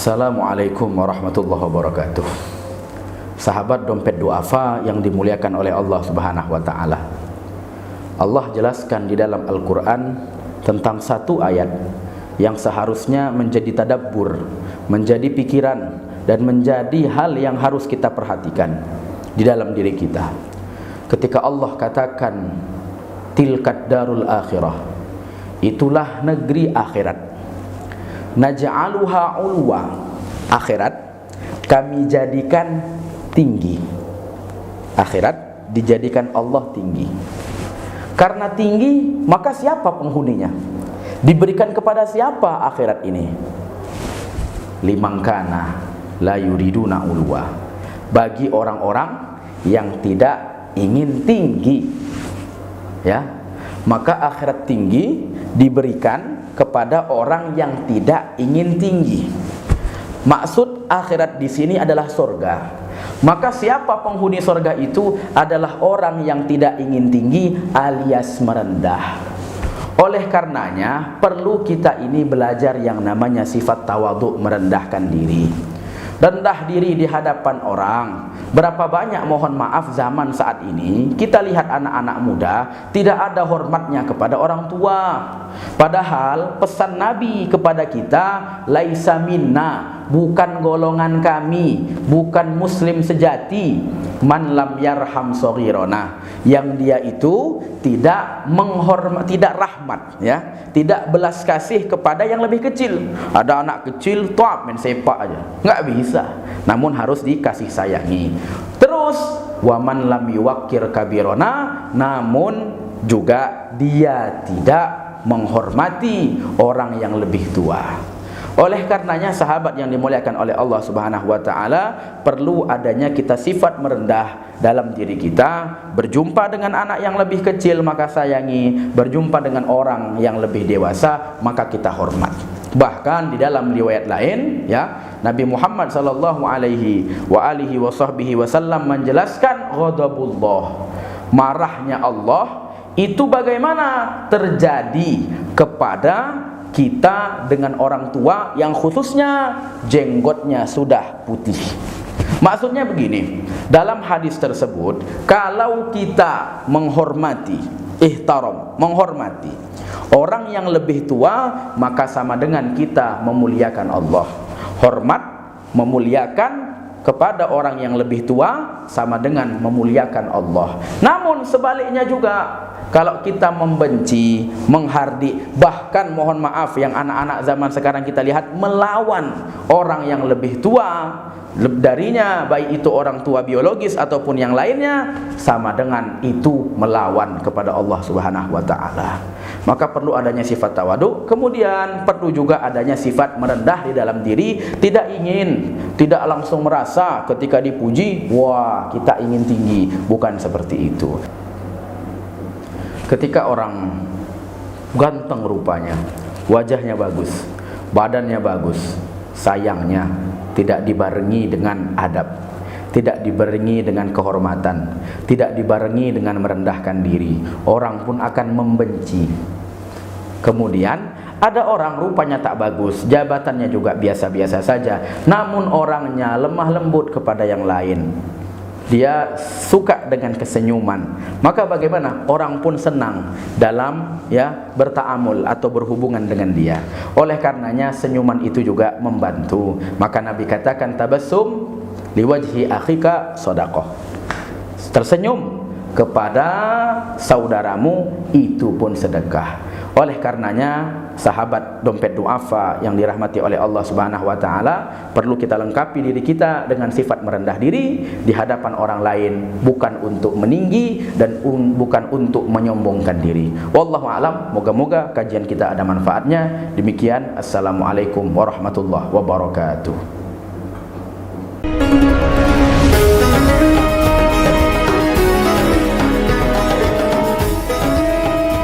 Assalamualaikum warahmatullahi wabarakatuh. Sahabat dompet duafa yang dimuliakan oleh Allah Subhanahu wa taala. Allah jelaskan di dalam Al-Qur'an tentang satu ayat yang seharusnya menjadi tadabbur, menjadi pikiran dan menjadi hal yang harus kita perhatikan di dalam diri kita. Ketika Allah katakan tilkad darul akhirah, itulah negeri akhirat. Naj'aluha ulwa, akhirat kami jadikan tinggi. Akhirat dijadikan Allah tinggi. Karena tinggi, maka siapa penghuninya? Diberikan kepada siapa akhirat ini? Limangkana la yuriduna ulwa, bagi orang-orang yang tidak ingin tinggi. Ya, maka akhirat tinggi diberikan kepada orang yang tidak ingin tinggi. Maksud akhirat di sini adalah surga. Maka siapa penghuni surga itu adalah orang yang tidak ingin tinggi alias merendah. Oleh karenanya perlu kita ini belajar yang namanya sifat tawadhu, merendahkan diri. Rendah diri di hadapan orang. Berapa banyak, mohon maaf, zaman saat ini kita lihat anak-anak muda tidak ada hormatnya kepada orang tua. Padahal pesan Nabi kepada kita, laisa minna, bukan golongan kami, bukan muslim sejati, man lam yarham shaghirana, yang dia itu tidak menghormat, tidak rahmat, ya, tidak belas kasih kepada yang lebih kecil. Ada anak kecil tuap main sepak aja, nggak bisa, namun harus dikasih sayangi. Terus waman lam yuwakkir kabirona, namun juga dia tidak menghormati orang yang lebih tua. Oleh karenanya sahabat yang dimuliakan oleh Allah Subhanahu wa taala, perlu adanya kita sifat merendah dalam diri kita. Berjumpa dengan anak yang lebih kecil maka sayangi, berjumpa dengan orang yang lebih dewasa maka kita hormat. Bahkan di dalam riwayat lain, ya, Nabi Muhammad sallallahu alaihi wasallam menjelaskan ghadabullah, marahnya Allah itu bagaimana terjadi kepada kita dengan orang tua yang khususnya jenggotnya sudah putih. Maksudnya begini, dalam hadis tersebut, kalau kita menghormati, ihtaram, menghormati orang yang lebih tua, maka sama dengan kita memuliakan Allah. Hormat, memuliakan kepada orang yang lebih tua sama dengan memuliakan Allah. Namun sebaliknya juga, kalau kita membenci, menghardik, bahkan mohon maaf yang anak-anak zaman sekarang kita lihat melawan orang yang lebih tua darinya, baik itu orang tua biologis ataupun yang lainnya, sama dengan itu melawan kepada Allah Subhanahu wa taala. Maka perlu adanya sifat tawadhu, kemudian perlu juga adanya sifat merendah di dalam diri, tidak ingin, tidak langsung merasa ketika dipuji, wah kita ingin tinggi, bukan seperti itu. Ketika orang ganteng rupanya, wajahnya bagus, badannya bagus, sayangnya tidak dibarengi dengan adab, tidak dibarengi dengan kehormatan, tidak dibarengi dengan merendahkan diri, orang pun akan membenci. Kemudian ada orang rupanya tak bagus, jabatannya juga biasa-biasa saja, namun orangnya lemah lembut kepada yang lain, dia suka dengan kesenyuman, maka bagaimana? Orang pun senang dalam, ya, bertaamul atau berhubungan dengan dia. Oleh karenanya senyuman itu juga membantu. Maka Nabi katakan tabassum liwajhi akhika shadaqah, tersenyum kepada saudaramu itu pun sedekah. Oleh karenanya sahabat dompet duafa yang dirahmati oleh Allah Subhanahu wa taala, perlu kita lengkapi diri kita dengan sifat merendah diri di hadapan orang lain, bukan untuk meninggi dan bukan untuk menyombongkan diri. Wallahu a'lam. Moga-moga kajian kita ada manfaatnya. Demikian, assalamualaikum warahmatullahi wabarakatuh.